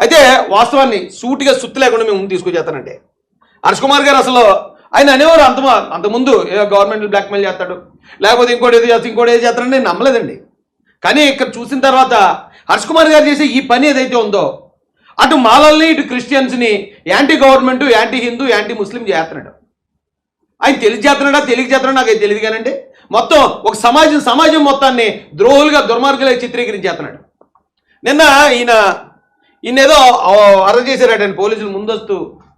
అయితే వాస్తవాన్ని సూటిగా సుత్తి లేకుండా మేము ముందు తీసుకొచ్చేస్తానంటే హర్ష్ కుమార్ గారు అసలు ఆయన అనేవారు అంతకుముందు గవర్నమెంట్ బ్లాక్మెయిల్ చేస్తాడు, లేకపోతే ఇంకోటి ఏది చేస్తాడని నేను నమ్మలేదండి. కానీ ఇక్కడ చూసిన తర్వాత హర్ష్ కుమార్ గారు చేసే ఈ పని ఏదైతే ఉందో అటు మాలల్ని ఇటు క్రిస్టియన్స్ని anti government, anti Hindu, anti Muslim చేస్తున్నాడు. ఆయన తెలియజేస్తున్నాడా నాకు అది తెలియదు కానండి. మొత్తం ఒక సమాజం మొత్తాన్ని ద్రోహులుగా దుర్మార్గులుగా చిత్రీకరించేస్తున్నాడు. నిన్న ఈయన ఏదో అరెస్ట్ చేశారటండి పోలీసులు.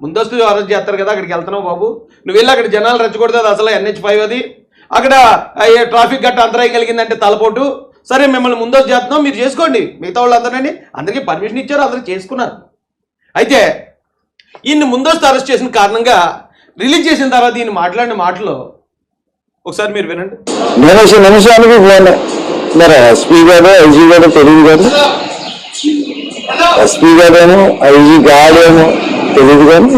ముందస్తు అరెస్ట్ చేస్తారు కదా, అక్కడికి వెళ్తున్నావు బాబు, నువ్వు వెళ్ళి అక్కడ జనాలు రెచ్చగొడితే అది అసలు NH5 అది, అక్కడ ట్రాఫిక్ గట్ట అంతరాయం కలిగిందంటే తలపోటు, సరే మిమ్మల్ని ముందస్తు చేస్తున్నాం మీరు చేసుకోండి, మిగతా వాళ్ళు అందరికీ పర్మిషన్ ఇచ్చారు, అందరూ చేసుకున్నారు. అయితే ఈయన్ని ముందస్తు అరెస్ట్ చేసిన కారణంగా రిలీజ్ చేసిన తర్వాత ఈయన మాట్లాడిన మాటలు ఒకసారి మీరు వినండి. నిమిషానికి మరి ఎస్పీ గారు, ఐజీ గారు తెలియదు కానీ, ఎస్పీ గారేమో ఐజీ గారేమో తెలియదు కానీ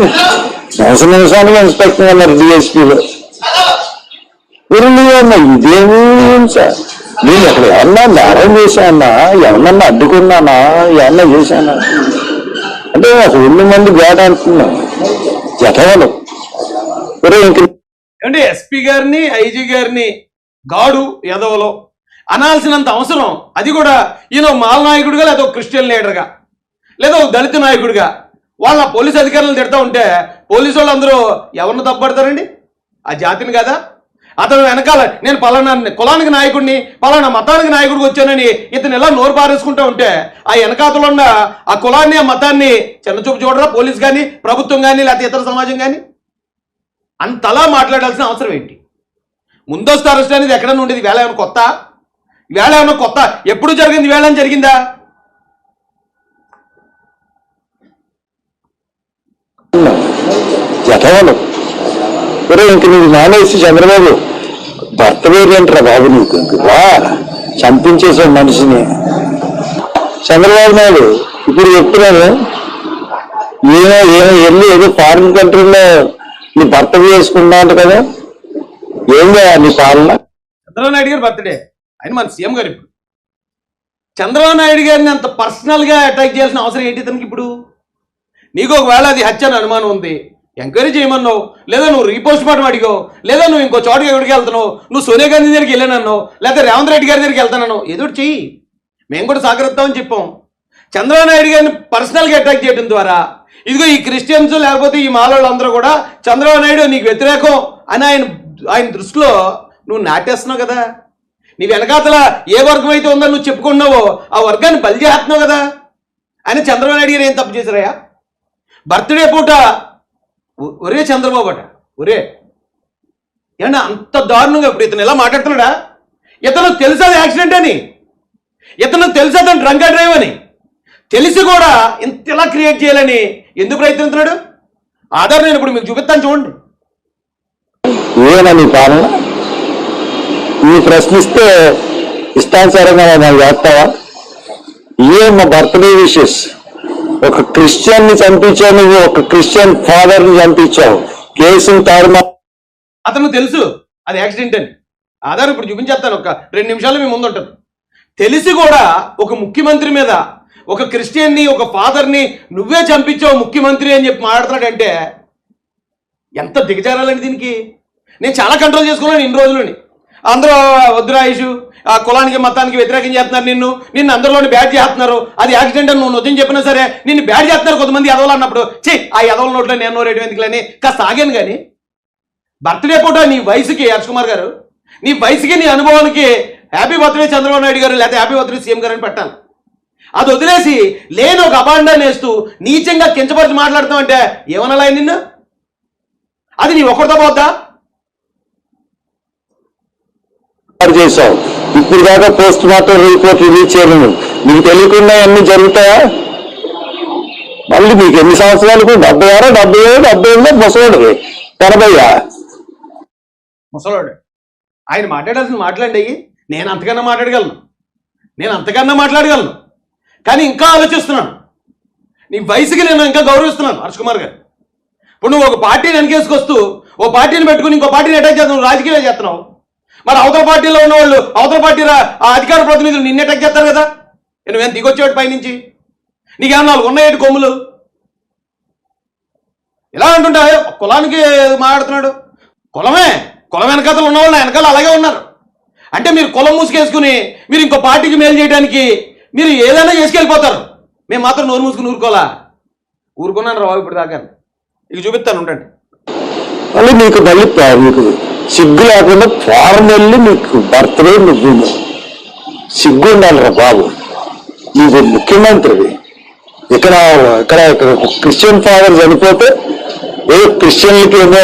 నిమిషానికి ఇన్స్పెక్టర్ అన్నారు డిఎస్పీలో. ఇదేమీ సార్, నేను అక్కడ ఏమన్నా నేరం చేశానా, ఎవరన్నా అడ్డుకున్నానా, ఏమన్నా చేశానా అంటే ఒక 2 మంది గాడ్ అంటున్నాను జతవలు. అంటే ఎస్పీ గారిని, ఐజీ గారిని గాడు ఎదవలో అనాల్సినంత అవసరం, అది కూడా ఈయన మాల నాయకుడిగా, లేదా ఒక క్రిస్టియన్ లీడర్గా, లేదా ఒక దళిత నాయకుడిగా వాళ్ళ పోలీసు అధికారులు తిడతా ఉంటే పోలీసు వాళ్ళు అందరూ ఎవరిని తప్పడతారండి? ఆ జాతిని కదా. అతను వెనకాల నేను పలానా కులానికి నాయకుడిని, పలానా మతానికి నాయకుడికి వచ్చానని ఇతను ఎలా నోరు పారేసుకుంటా ఉంటే ఆ వెనకాతలో ఉన్న ఆ కులాన్ని, ఆ మతాన్ని చిన్నచూపు చూడరా పోలీసు కానీ, ప్రభుత్వం కానీ, లేకపోతే ఇతర సమాజం కానీ? అంతలా మాట్లాడాల్సిన అవసరం ఏంటి? ముందస్తు అరెస్ట్ అనేది ఎక్కడన్నా ఉండేది? వేళ ఏమన్నా కొత్త ఎప్పుడు జరిగింది? వేళ జరిగిందా? జతవలు ఇంక నీకు మానేసి చంద్రబాబు భర్త పేరు ఏంటరా బాబు నీకు, వా చంపించేసే మనిషిని చంద్రబాబు నాయుడు. ఇప్పుడు చెప్తున్నాను, వెళ్ళి ఏదో ఫారిన్ కంట్రీలో నీ భర్త చేసుకున్నా అంట కదా, ఏందా నీ పాలన? చంద్రబాబు నాయుడు గారి బర్త్డే, ఆయన మన సీఎం గారు. ఇప్పుడు చంద్రబాబు నాయుడు గారిని అంత పర్సనల్గా అటాక్ చేయాల్సిన అవసరం ఏంటి ఇతనికి? ఇప్పుడు నీకు ఒకవేళ అది హత్య అని అనుమానం ఉంది, ఎంక్వైరీ చేయమన్నావు, లేదా నువ్వు రీపోస్ట్ మార్టం అడిగావు, లేదా నువ్వు ఇంకో చోటుకి ఎక్కడికి వెళ్తున్నావు, నువ్వు సోనియా గాంధీ దగ్గరికి వెళ్ళానన్నావు, లేదా రేవంత్ రెడ్డి గారి దగ్గరికి వెళ్తానన్నావు, ఏదో చెయ్యి, మేము కూడా సహకరిస్తామని చెప్పాం. చంద్రబాబు నాయుడు గారిని పర్సనల్గా అటాక్ చేయడం ద్వారా ఇదిగో ఈ క్రిస్టియన్స్ లేకపోతే ఈ మాలోళ్ళందరూ కూడా చంద్రబాబు నాయుడు నీకు వ్యతిరేకం అని ఆయన దృష్టిలో నువ్వు నాటేస్తున్నావు కదా. నీ వెనకాతల ఏ వర్గం అయితే ఉందని నువ్వు చెప్పుకున్నావో ఆ వర్గాన్ని బలి చేస్తున్నావు కదా. ఆయన చంద్రబాబు నాయుడు గారు ఏం తప్పు చేశారయ్యా? బర్త్డే పూట ఒరే చంద్రబాబు అట, ఒరే ఏమన్నా అంత దారుణంగా ఇప్పుడు ఇతను ఎలా మాట్లాడుతున్నాడా? ఇతను తెలుసా యాక్సిడెంట్ అని, ఇతను తెలుసా తను డ్రంక్ అండ్ డ్రైవ్ అని తెలిసి కూడా ఇంతలా క్రియేట్ చేయాలని ఎందుకు ప్రయత్నిస్తున్నాడు? ఆధార్ నేను ఇప్పుడు మీకు చూపిస్తాను చూడండి. నీ పాలన నువ్వు ప్రశ్నిస్తే ఇష్టానుసారంగా నాకు చేస్తావా? మా బర్త్డే విషెస్ ఒక క్రిస్టియన్ని చంపించావు, నువ్వు ఒక క్రిస్టియన్ ఫాదర్ని చంపించావు, కేసును తారుమా. అతను తెలుసు అది యాక్సిడెంట్ అని, ఆధార్ ఇప్పుడు చూపించేస్తాను, ఒక 2 నిమిషాలు మీ ముందు ఉంటుంది. తెలిసి కూడా ఒక ముఖ్యమంత్రి మీద, ఒక క్రిస్టియన్ని, ఒక ఫాదర్ని నువ్వే చంపించావు ముఖ్యమంత్రి అని చెప్పి మాట్లాడతాడంటే ఎంత దిగజారాలండి దీనికి. నేను చాలా కంట్రోల్ చేసుకున్నాను ఇన్ని రోజులని. అందరూ వద్దురా ఇష్యూ, ఆ కులానికి మతానికి వ్యతిరేకం చేస్తున్నారు, నిన్ను అందరిలోని బ్యాడ్ చేస్తున్నారు, అది యాక్సిడెంట్ అని నువ్వు నొద్దని చెప్పినా సరే నిన్ను బ్యాడ్ చేస్తున్నారు కొంతమంది ఎదవలు అన్నప్పుడు ఆ ఎదవల నోట్లో నేను రేడియో ఎందుకులని కాస్త ఆగాను. కానీ బర్త్డే పూట నీ వయసుకి హర్ష్ కుమార్ గారు, నీ వయసుకి, నీ అనుభవానికి హ్యాపీ బర్త్డే చంద్రబాబు నాయుడు గారు లేకపోతే హ్యాపీ బర్త్డే సీఎం గారు అని పెట్టాలి. అది వదిలేసి లేని ఒక అబాండాన్ని వేస్తూ నీచంగా కించపరిచి మాట్లాడతాం అంటే ఏమనాలా నిన్ను? అది నీ ఒక్కడితో పోద్దా? చేశావు ఇప్పుడు దాకా పోస్ట్ మార్టం రిపోర్ట్ రిలీజ్ చేయలేదు, నీకు తెలియకుండా అన్ని జరుగుతాయా? మళ్ళీ మీకు ఎన్ని సంవత్సరాలకు 76, 77, 78 ముసలోడు 80 ముసలోడు. ఆయన మాట్లాడాల్సిన మాట్లాడి నేను అంతకన్నా మాట్లాడగలను, కానీ ఇంకా ఆలోచిస్తున్నాను. నీ వయసుకి నేను ఇంకా గౌరవిస్తున్నాను హర్ష్ కుమార్ గారు. ఇప్పుడు నువ్వు ఒక పార్టీని వెనకేసుకొస్తూ ఓ పార్టీని పెట్టుకుని ఇంకో పార్టీని అటాక్ చేస్తున్నావు, రాజకీయాలు చేస్తున్నావు. మరి అవతల పార్టీలో ఉన్న వాళ్ళు, అవతల పార్టీ అధికార ప్రతినిధులు నిన్ను అటాక్ చేస్తారు కదా. నువ్వేం దిగొచ్చేవాడు పైనుంచి? నీకేమన్నా 4 ఉన్నాయేంటి కొమ్ములు? ఇలా అంటుంటే కులానికి మాట్లాడుతున్నాడు. కులం వెనకాతలు ఉన్నవాళ్ళు నా వెనకాల అలాగే ఉన్నారు. అంటే మీరు కులం మూసుకేసుకుని మీరు ఇంకో పార్టీకి మేలు చేయడానికి మీరు ఏదైనా చేసుకెళ్ళిపోతారు. మేము మాత్రం నోరు మూసుకుని ఊరుకున్నాను రావు ఇప్పుడు దాకా. ఇక చూపిస్తాను ఉండండి. మళ్ళీ మీకు సిగ్గు లేకుండా ఫారెన్ వెళ్ళి మీకు బర్త్డే నువ్వు సిగ్గు ఉండాలిరా బాబు. నీకు ముఖ్యమంత్రివి. ఇక్కడ క్రిస్టియన్ ఫాదర్ చనిపోతే క్రిస్టియన్లకి ఏమో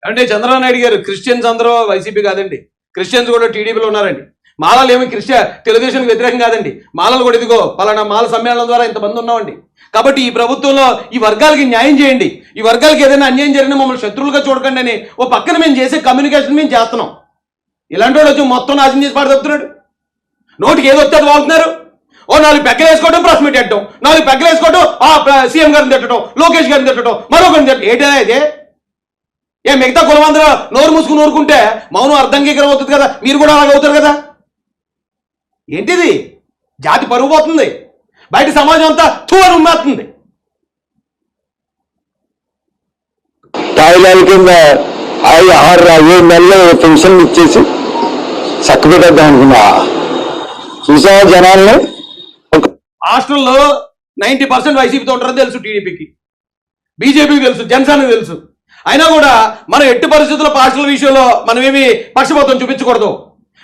అంటే చంద్రబాబు నాయుడు గారు క్రిస్టియన్స్ అందరూ వైసీపీ కాదండి, క్రిస్టియన్స్ కూడా టీడీపీలో ఉన్నారండి. మాలలు ఏమి తెలుగుదేశానికి వ్యతిరేకం కాదండి. మాలలు కూడా ఇదిగో పలానా మాల సమ్మేళనం ద్వారా ఇంతమంది ఉన్నామండి. కాబట్టి ఈ ప్రభుత్వంలో ఈ వర్గాలకి న్యాయం చేయండి. ఈ వర్గాలకి ఏదైనా అన్యాయం జరిగినా మమ్మల్ని శత్రువులుగా చూడకండి అని ఓ పక్కన మేము చేసే కమ్యూనికేషన్ మేము చేస్తున్నాం. ఇలాంటి వాడు వచ్చి మొత్తం నాశనం చేసి పాడుతున్నాడు. నోటికి ఏది వస్తే అది వాడుతున్నారు. ఓ 4 పెగ్గలు వేసుకోవడం, ప్రెస్ మీట్ పెట్టడం, 4 పెగ్గలు వేసుకోవడం, సీఎం గారిని తిట్టడం, లోకేష్ గారిని తిట్టడం, మరొకరిని తిట్టడం. ఏంటనే ఇదే? మిగతా కులమందరూ నోరు మూసుకుని ఊరుకుంటే మౌనం అర్ధంగీకరం అవుతుంది కదా, మీరు కూడా అలాగ అవుతారు కదా. ఏంటిది? జాతి పరుగు పోతుంది, బయట సమాజం అంతా అని ఉమ్మేస్తుంది. తాయిలాల కింద 6-7 నెలలు పెన్షన్ ఇచ్చేసి చక్కబెట్టేద్దాం అనుకున్నా. చూసావా జనాల్ని? హాస్టల్లో 90% వైసీపీతో ఉంటారని తెలుసు, టీడీపీకి, బీజేపీకి తెలుసు, జనసేనకు తెలుసు. అయినా కూడా మనం ఎట్టి పరిస్థితుల్లో హాస్టల్ విషయంలో మనమేమి పక్షపాతం చూపించకూడదు.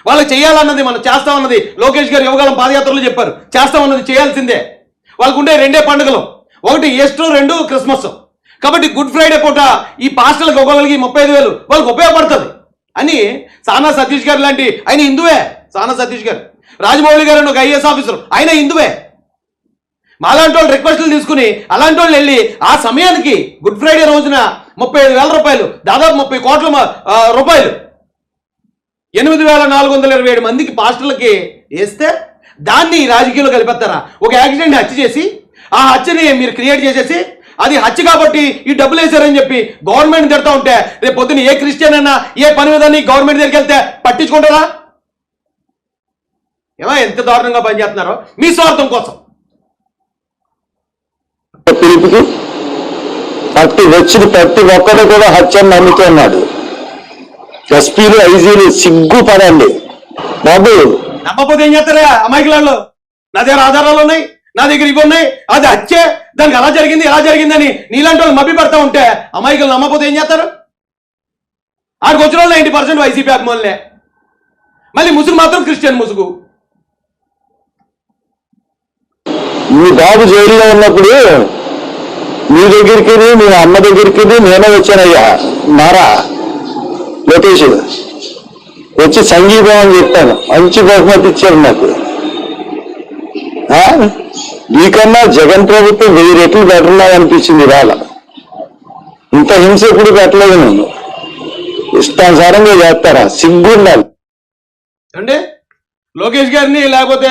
వాళ్ళకి చేయాలన్నది మనం చేస్తామన్నది లోకేష్ గారు యువకాలం పాదయాత్రలో చెప్పారు. చేస్తామన్నది చేయాల్సిందే. వాళ్ళకు ఉండే 2 పండుగలు, ఒకటి ఈస్టర్, 2 క్రిస్మస్. కాబట్టి గుడ్ ఫ్రైడే పూట ఈ పాస్టర్లకు ఒక్కొక్కరికి 35,000 వాళ్ళకి ఉపయోగపడుతుంది అని సానా సతీష్ గారు లాంటి ఆయన హిందువే. సానా సతీష్ గారు, రాజమౌళి గారు ఒక ఐఏఎస్ ఆఫీసర్, ఆయన హిందువే. మాలాంటి వాళ్ళు రిక్వెస్టులు తీసుకుని అలాంటి వాళ్ళు వెళ్ళి ఆ సమయానికి గుడ్ ఫ్రైడే రోజున 35,000 రూపాయలు, దాదాపు 30 కోట్ల రూపాయలు 8,427 మందికి పాస్టర్లకి వేస్తే దాన్ని రాజకీయాల్లో కలిపేస్తారా? ఒక యాక్సిడెంట్ హత్య చేసి ఆ హత్యని మీరు క్రియేట్ చేసేసి అది హత్య కాబట్టి ఈ డబ్బులు వేశారని చెప్పి గవర్నమెంట్ తిడతా ఉంటే రేపు పొద్దున ఏ క్రిస్టియన్ అయినా ఏ పని విధాన్ని గవర్నమెంట్ దగ్గరికి వెళ్తే పట్టించుకుంటారా? ఎంత దారుణంగా పనిచేస్తున్నారో మీ స్వార్థం కోసం. పిలుపుకి ప్రతి ఒక్కరు కూడా హత్యను నమ్ముతున్నాడు. ఎస్పీలు, ఐజీలు సిగ్గుపడండి బాబు. నమ్మకపోతే ఏం చేస్తారా అమాయకులలో? నా దగ్గర ఆధారాలు ఉన్నాయి, నా దగ్గర ఇవి ఉన్నాయి, అది హత్యే, దానికి అలా జరిగింది ఎలా జరిగిందని నీలాంటి వాళ్ళు మభ్య పెడతా ఉంటే అమాయకులు నమ్మకపోతే ఏం చేస్తారు? ఆడికి వచ్చిన వాళ్ళు 90% వైసీపీ అభిమానులే. మళ్ళీ ముసుగు మాత్రం క్రిస్టియన్ ముసుగు. మీ బాబు జైల్లో ఉన్నప్పుడు మీ దగ్గరికి మీ అమ్మ దగ్గరికి నేనే వచ్చానయ్యా. నారా లోకేష్ వచ్చి సంగీతం అని చెప్పాను, మంచి బహుమతి ఇచ్చారు నాకు. నీకన్నా జగన్ ప్రభుత్వం 1000 రెట్లు బెటర్ అనిపించింది. ఇవాళ ఇంత హింస ఎప్పుడు పెట్టలేదు. నేను ఇష్టానుసారంగా చేస్తారా? సిగ్గుండాలి అంటే లోకేష్ గారిని లేకపోతే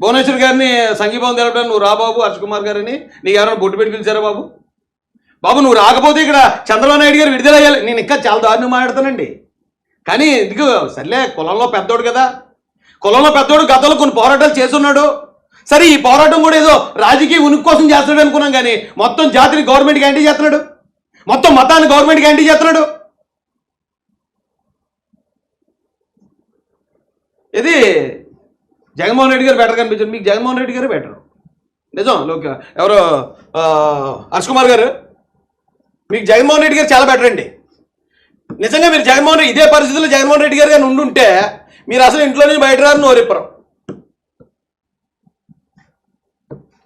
భువనేశ్వర్ గారిని సంఘీభావం తెలపడం నువ్వు రా బాబు, హర్ష్ కుమార్ గారిని నీకు ఎవరైనా బొట్టు పెట్టి పిలిచారా బాబు? నువ్వు రాకపోతే ఇక్కడ చంద్రబాబు నాయుడు గారు విడుదలయ్యాలి. నేను ఇంకా చాలా దారుణం మాట్లాడతానండి. కానీ ఇదిగో సర్లే, కులంలో పెద్దోడు కదా, కులంలో పెద్దోడు గతంలో కొన్ని పోరాటాలు చేస్తున్నాడు. సరే, ఈ పోరాటం కూడా ఏదో రాజకీయ ఉనికి కోసం చేస్తున్నాడు అనుకున్నాం. కానీ మొత్తం జాతిని గవర్నమెంట్కి యాంటీ చేస్తున్నాడు, మొత్తం మతాన్ని గవర్నమెంట్కి యాంటీ చేస్తున్నాడు. ఇది జగన్మోహన్ రెడ్డి గారు బెటర్ కనిపించారు. మీకు జగన్మోహన్ రెడ్డి గారు బెటర్, నిజం. ఎవరో హర్ష్ కుమార్ గారు, మీకు జగన్మోహన్ రెడ్డి గారు చాలా బెటర్ అండి. నిజంగా మీరు జగన్మోహన్ రెడ్డి ఇదే పరిస్థితుల్లో జగన్మోహన్ రెడ్డి గారు కానీ ఉండుంటే మీరు అసలు ఇంట్లో నుంచి బయట రారు, నోరిప్పరు.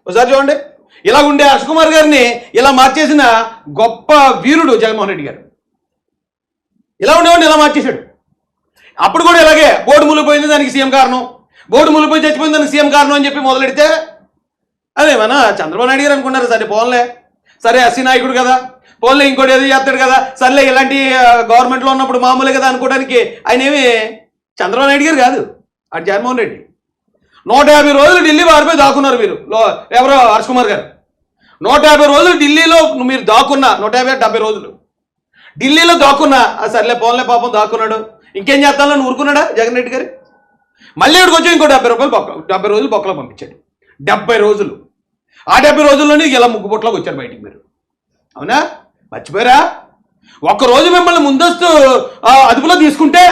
ఒకసారి చూడండి, ఇలా ఉండే హర్ష్ కుమార్ గారిని ఇలా మార్చేసిన గొప్ప వీరుడు జగన్మోహన్ రెడ్డి గారు. ఇలా ఉండేవాడిని ఇలా మార్చేశాడు. అప్పుడు కూడా ఇలాగే బోర్డు మునిగిపోయింది దానికి సీఎం కారణం, బోర్డు మునిగిపోయి చచ్చిపోయింది దానికి సీఎం కారణం అని చెప్పి మొదలెడితే అదేమన్నా చంద్రబాబు నాయుడు గారు అనుకున్నారు. సరే పోన్లే, సరే ఎస్సీ నాయకుడు కదా, పోన్లే ఇంకోటి ఏదో చేస్తాడు కదా, సర్లే ఇలాంటి గవర్నమెంట్లో ఉన్నప్పుడు మామూలే కదా అనుకోవడానికి ఆయన ఏమి చంద్రబాబు నాయుడు గారు కాదు, అటు జగన్మోహన్ రెడ్డి. 150 రోజులు ఢిల్లీ వారిపోయి దాక్కున్నారు మీరు. ఎవరో హర్ష్ కుమార్ గారు 150 రోజులు ఢిల్లీలో మీరు దాక్కున్నా, 150-70 రోజులు ఢిల్లీలో దాక్కున్నా సర్లే పోన్లే పాపం దాక్కున్నాడు, ఇంకేం చేస్తానని ఊరుకున్నాడా జగన్ రెడ్డి గారు? మళ్ళీ ఇక్కడికి వచ్చి ఇంకో 70 రోజులు బొక్కలో పంపించాడు. 70 రోజులు ఆ 70 రోజుల్లోనే ఇలా ముగ్గుపొట్లోకి వచ్చారు బయటికి మీరు. అవునా? మర్చిపోయారా? ఒక్కరోజు మిమ్మల్ని ముందస్తు అదుపులో తీసుకుంటే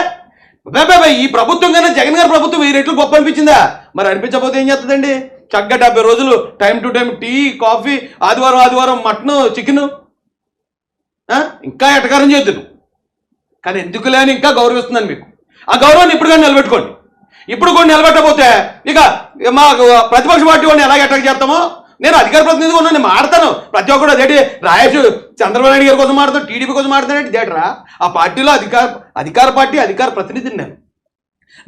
బాబాయ్ ఈ ప్రభుత్వం కన్నా జగన్ గారి ప్రభుత్వం 1000 రెట్లు గొప్ప అనిపించిందా? మరి అనిపించకపోతే ఏం చేస్తుందండి? చక్కగా 70 రోజులు time to time tea, coffee, ఆదివారం మటన్, చికెన్, ఇంకా ఎటకారం చేద్దును. కానీ ఎందుకు లేని ఇంకా గౌరవిస్తున్నాను మీకు. ఆ గౌరవాన్ని ఇప్పుడు కానీ నిలబెట్టుకోండి. ఇప్పుడు కూడా నిలబెట్టకపోతే ఇక మా ప్రతిపక్ష పార్టీ వాళ్ళని ఎలాగ అటాక్ చేస్తామో, నేను అధికార ప్రతినిధిగా ఉన్నాను, నేను మాడతాను. ప్రతి ఒక్కరు అదేంటి రాయేష్ చంద్రబాబు నాయుడు గారి కోసం మాడతాను, టీడీపీ కోసం మాడతానంటే దేటరా? ఆ పార్టీలో అధికార పార్టీ అధికార ప్రతినిధిని నేను.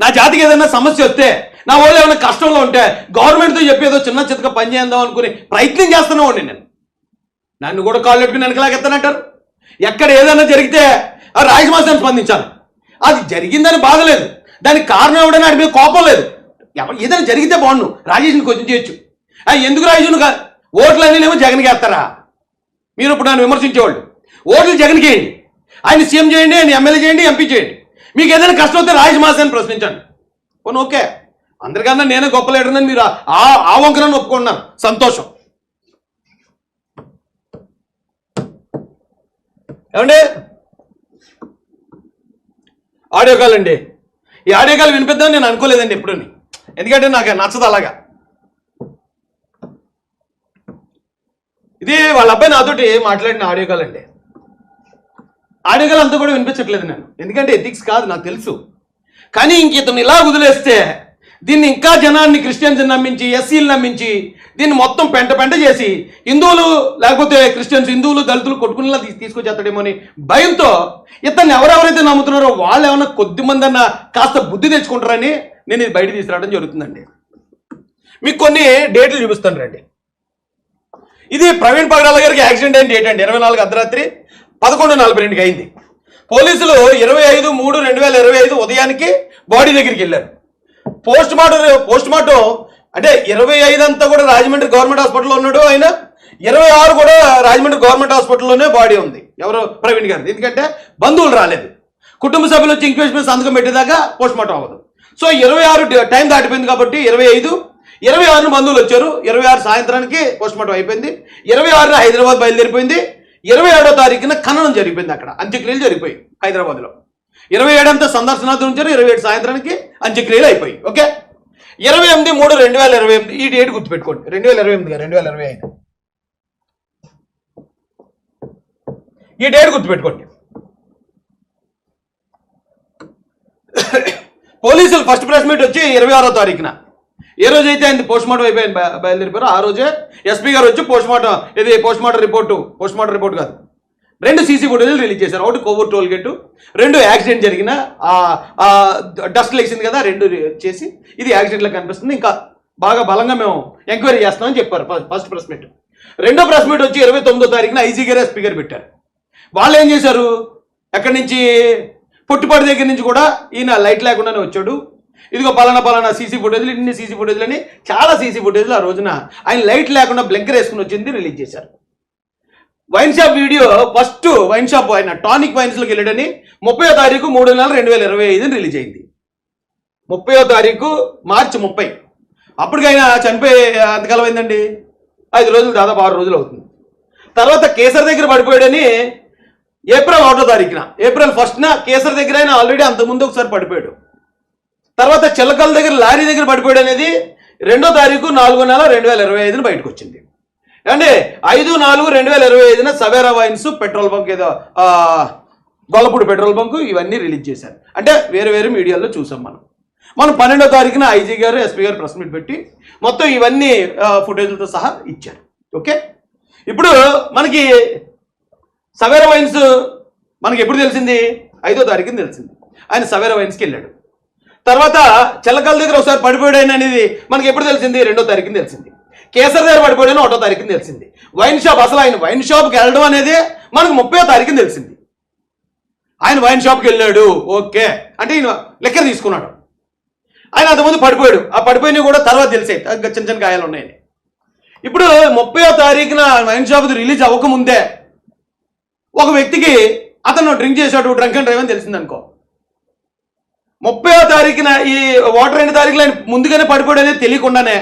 నా జాతికి ఏదైనా సమస్య వస్తే, నా వాళ్ళు ఏమైనా కష్టంలో ఉంటే గవర్నమెంట్తో చెప్పేదో చిన్న చితక పని చేద్దాం అనుకుని ప్రయత్నం చేస్తూనే ఉండి నేను. నన్ను కూడా కాళ్ళు పెట్టుకుని వెనకలాగెత్తానంటారు. ఎక్కడ ఏదైనా జరిగితే రాజమాసాన్ని స్పందించాలి. అది జరిగిందని బాధలేదు, దానికి కారణం ఎవడని వాడి మీద కోపం లేదు. ఏదైనా జరిగితే బాగుండు, రాజేష్ని కొంచెం చేయొచ్చు. ఎందుకు రాజేష్ను ఓట్లు అనేమో జగన్కి వేస్తారా? మీరు ఇప్పుడు నన్ను విమర్శించేవాళ్ళు ఓట్లు జగన్కి వేయండి, ఆయన సీఎం చేయండి, ఆయన ఎమ్మెల్యే చేయండి, ఎంపీ చేయండి. మీకు ఏదైనా కష్టం వస్తే రాజమాసాన్ని ప్రశ్నించండి. పోనీ ఓకే, అందరికన్నా నేనే గొప్ప లీడర్నని మీరు ఆ వంకరని ఒప్పుకున్నారు, సంతోషం. ఏమండి ఆడియో కాల్ అండి, ఈ ఆడియో కాల్ వినిపిద్దామని నేను అనుకోలేదండి ఎప్పుడని, ఎందుకంటే నాకు నచ్చదు అలాగా. ఇది వాళ్ళ అబ్బాయి నాతోటి మాట్లాడిన ఆడియో కాల్ అండి. ఆడియో కాల్ అంతా కూడా వినిపించట్లేదు నేను, ఎందుకంటే ఎథిక్స్ కాదు నాకు తెలుసు. కానీ ఇంక ఇతను ఇలా వదిలేస్తే దీన్ని ఇంకా జనాన్ని క్రిస్టియన్స్ నమ్మించి, ఎస్సీలు నమ్మించి, దీన్ని మొత్తం పెంట చేసి హిందువులు లేకపోతే క్రిస్టియన్స్, హిందువులు దళితులు కొట్టుకునేలా తీసుకొచ్చేస్తాడేమో అని భయంతో ఇతన్ని ఎవరెవరైతే నమ్ముతున్నారో వాళ్ళు ఏమన్నా కొద్ది మంది అన్న కాస్త బుద్ధి తెచ్చుకుంటారని నేను ఇది బయట తీసుకురావడం జరుగుతుందండి. మీకు కొన్ని డేట్లు చూపిస్తాను రండి. ఇది ప్రవీణ్ పగడాల గారికి యాక్సిడెంట్ అయిన డేట్ అండి. 24 అర్ధరాత్రి 11:42 అయింది. పోలీసులు 25/3/2025 ఉదయానికి బాడీ దగ్గరికి వెళ్ళారు. పోస్ట్ మార్టం అంటే 25 అంతా కూడా రాజమండ్రి గవర్నమెంట్ హాస్పిటల్లో ఉన్నాడు ఆయన, 26 కూడా రాజమండ్రి గవర్నమెంట్ హాస్పిటల్లోనే బాడీ ఉంది. ఎవరు? ప్రవీణ్ గారిది. ఎందుకంటే బంధువులు రాలేదు, కుటుంబ సభ్యులు వచ్చి ఇంక్వెస్ట్ మీద సంతకం పెట్టేదాకా పోస్ట్ మార్టం అవ్వదు. సో 26 టైం దాటిపోయింది కాబట్టి 26 బంధువులు వచ్చారు. 26 సాయంత్రానికి పోస్ట్ మార్టం అయిపోయింది. 26 హైదరాబాద్ బయలుదేరిపోయింది. 27వ తారీఖున ఖననం జరిగిపోయింది, అక్కడ అంత్యక్రియలు జరిగిపోయి హైదరాబాద్లో. 27 అంతా సందర్శనార్థం ఉంచారు, 27 సాయంత్రానికి అంత్యక్రియలు అయిపోయి. ఓకే, 28/3/2028 ఈ డేట్ గుర్తుపెట్టుకోండి. 2025 ఈ డేట్ గుర్తుపెట్టుకోండి. పోలీసులు ఫస్ట్ ప్రెస్ మీట్ వచ్చి 26వ తారీఖున, ఏ రోజైతే ఆయన పోస్ట్ మార్టం అయిపోయింది బయలుదేరిపోయారో ఆ రోజే ఎస్పీ గారు వచ్చి పోస్ట్ మార్టం రిపోర్ట్ కాదు, 2 సీసీ ఫుటేజ్లు రిలీజ్ చేశారు. ఒకటి కోవూరు టోల్ గేటు, 2 యాక్సిడెంట్ జరిగిన డస్ట్ లేచింది కదా, 2 చేసి ఇది యాక్సిడెంట్లో కనిపిస్తుంది, ఇంకా బాగా బలంగా మేము ఎంక్వైరీ చేస్తామని చెప్పారు ఫస్ట్ ప్రెస్ మీట్. రెండో ప్రెస్ మీట్ వచ్చి 29వ తారీఖున ఐజీ గారు ఎస్పీ గారు పెట్టారు. వాళ్ళు ఏం చేశారు, ఎక్కడి నుంచి పొట్టిపాటి దగ్గర నుంచి కూడా ఈయన లైట్ లేకుండానే వచ్చాడు, ఇదిగో పలానా సీసీ ఫుటేజ్లు, ఇన్ని సీసీ ఫుటేజ్లు అని చాలా సీసీ ఫుటేజ్లు ఆ రోజున ఆయన లైట్ లేకుండా బ్లింకర్ వేసుకుని వచ్చింది రిలీజ్ చేశారు. Wine shop video, first wine shop ఆయన టానిక్ వైన్స్లోకి వెళ్ళాడని 30వ తారీఖు 3/4/2025 రిలీజ్ అయింది. 30వ తారీఖు మార్చి 30. అప్పటికి ఆయన చనిపోయి ఎంతకాలం అయిందండి? 5 రోజులు, దాదాపు 6 రోజులు అవుతుంది. తర్వాత కేసర్ దగ్గర పడిపోయాడని ఏప్రిల్ 1వ తారీఖున, ఏప్రిల్ 1న కేసర్ దగ్గర ఆయన ఆల్రెడీ అంతకుముందు ఒకసారి పడిపోయాడు. తర్వాత చిలకల దగ్గర లారీ దగ్గర పడిపోయాడు అనేది 2వ తారీఖు 4/4/2025 బయటకు వచ్చింది. అంటే 5/4/2025 సవేరా వైన్స్ పెట్రోల్ బంక్, ఏదో గొల్లపూడి పెట్రోల్ బంకు, ఇవన్నీ రిలీజ్ చేశారు. అంటే వేరే మీడియాలో చూసాం మనం 12వ తారీఖున ఐజీ గారు ఎస్పీ గారు ప్రెస్ మీట్ పెట్టి మొత్తం ఇవన్నీ ఫుటేజ్లతో సహా ఇచ్చారు. ఓకే, ఇప్పుడు మనకి సవేరా వైన్స్ మనకి ఎప్పుడు తెలిసింది? 5వ తారీఖున తెలిసింది. ఆయన సవేరా వైన్స్కి వెళ్ళాడు. తర్వాత చిలకల దగ్గర ఒకసారి పడిపోయాడు అనేది మనకి ఎప్పుడు తెలిసింది? 2వ తారీఖున తెలిసింది. కేసర్ దగ్గర పడిపోయాడని 1వ తారీఖున తెలిసింది. వైన్ షాప్, అసలు ఆయన వైన్ షాప్కి వెళ్ళడం అనేది మనకు 30వ తారీఖున తెలిసింది. ఆయన వైన్ షాప్కి వెళ్ళాడు, ఓకే, అంటే ఈయన లెక్కర్ తీసుకున్నాడు. ఆయన అంతకుముందు పడిపోయాడు, ఆ పడిపోయినవి కూడా తర్వాత తెలిసాయి, చిన్న గాయాలు ఉన్నాయని. ఇప్పుడు 30వ తారీఖున వైన్ షాప్ రిలీజ్ అవ్వకముందే ఒక వ్యక్తికి అతను డ్రింక్ చేశాడు, డ్రంక్ అండ్ డ్రైవ్ అని తెలిసింది అనుకో. 30వ తారీఖున ఈ వాటర్ 2 తారీఖులు ఆయన ముందుగానే పడిపోయాడు అనేది తెలియకుండానే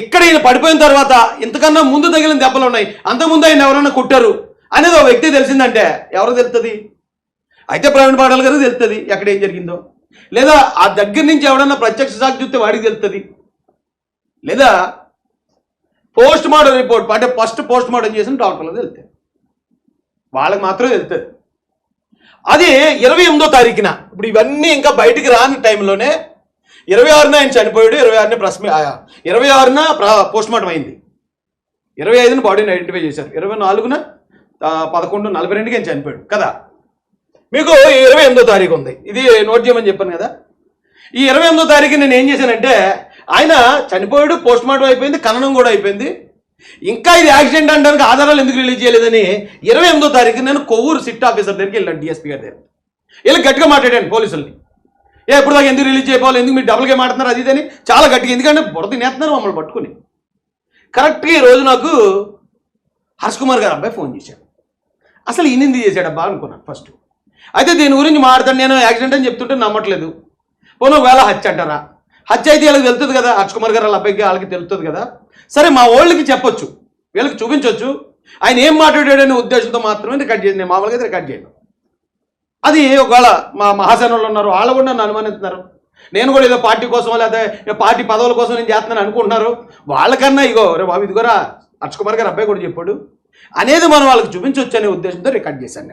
ఇక్కడ ఈయన పడిపోయిన తర్వాత ఇంతకన్నా ముందు తగిలిన దెబ్బలు ఉన్నాయి, అంతకుముందు ఆయన ఎవరైనా కొట్టారు అనేది ఒక వ్యక్తి తెలిసిందంటే ఎవరు తెలుస్తుంది? అయితే ప్రవీణ్ పాటల్ గారికి తెలుస్తుంది ఎక్కడ ఏం జరిగిందో, లేదా ఆ దగ్గర నుంచి ఎవడన్నా ప్రత్యక్ష సాక్షి చూస్తే వాడికి తెలుస్తుంది, లేదా పోస్ట్ మార్టం రిపోర్ట్ అంటే ఫస్ట్ పోస్ట్ మార్టం చేసిన డాక్టర్లు తెలుస్తుంది, వాళ్ళకి మాత్రమే తెలుస్తుంది. అది 28వ తారీఖున, ఇప్పుడు ఇవన్నీ ఇంకా బయటికి రాని టైంలోనే 26న ఆయన చనిపోయాడు, 26న 26న పోస్ట్ మార్టం అయింది, 25న బాడీని ఐడెంటిఫై చేశారు, 24న 11:42కి ఆయన చనిపోయాడు కదా. మీకు 28వ తారీఖు ఉంది, ఇది నోట్ చేయమని చెప్పాను కదా. ఈ 28వ తారీఖు నేను ఏం చేశానంటే, ఆయన చనిపోయాడు, పోస్ట్ మార్టం అయిపోయింది, ఖననం కూడా అయిపోయింది, ఇంకా ఇది యాక్సిడెంట్ అనడానికి ఆధారాలు ఎందుకు రిలీజ్ చేయలేదని 28వ తారీఖు నేను కొవ్వూరు సిట్ ఆఫీసర్ దగ్గరికి వెళ్ళాను, డిఎస్పీ గారి దగ్గర వెళ్ళి గట్టిగా మాట్లాడాను పోలీసుల్ని. ఇప్పుడు దాకా ఎందుకు రిలీజ్ చేయకపోవాలి, ఎందుకు మీరు డబుల్గా మాట్లాడుతున్నారు అది ఇదని చాలా గట్టిగా, ఎందుకంటే బురద తినేస్తున్నారు మమ్మల్ని పట్టుకుని. కరెక్ట్గా ఈ రోజు నాకు హర్ష్ కుమార్ గారు అబ్బాయి ఫోన్ చేశాడు. అసలు ఈయనింది చేశాడబ్బా అనుకున్నాను ఫస్ట్. అయితే దీని గురించి మాట్లాడతాను, నేను యాక్సిడెంట్ అని చెప్తుంటే నమ్మట్లేదు, పోనీ ఒకవేళ హత్య అంటారా, హత్య అయితే వీళ్ళకి తెలుస్తుంది కదా, హర్ష్ కుమార్ గారు వాళ్ళ అబ్బాయికి వాళ్ళకి తెలుస్తుంది కదా, సరే మా వాళ్ళకి చెప్పొచ్చు, వీళ్ళకి చూపించవచ్చు, ఆయన ఏం మాట్లాడాడనే ఉద్దేశంతో మాత్రమే రికార్డ్ చేయండి, నేను మామూలుగా అయితే రికార్డ్ చేయను. అది ఒకవేళ మా మహాసేనలు ఉన్నారు, వాళ్ళు కూడా నన్ను అనుమానిస్తున్నారు, నేను కూడా ఏదో పార్టీ కోసం లేదా పార్టీ పదవుల కోసం నేను చేస్తున్నాను అనుకుంటున్నారు, వాళ్ళకన్నా ఇగో రే బాబు ఇదిగోరా హర్ష్ కుమార్ గారు అబ్బాయి కూడా చెప్పాడు అనేది మనం వాళ్ళకి చూపించవచ్చు అనే ఉద్దేశంతో రికార్డ్ చేశాను నేను.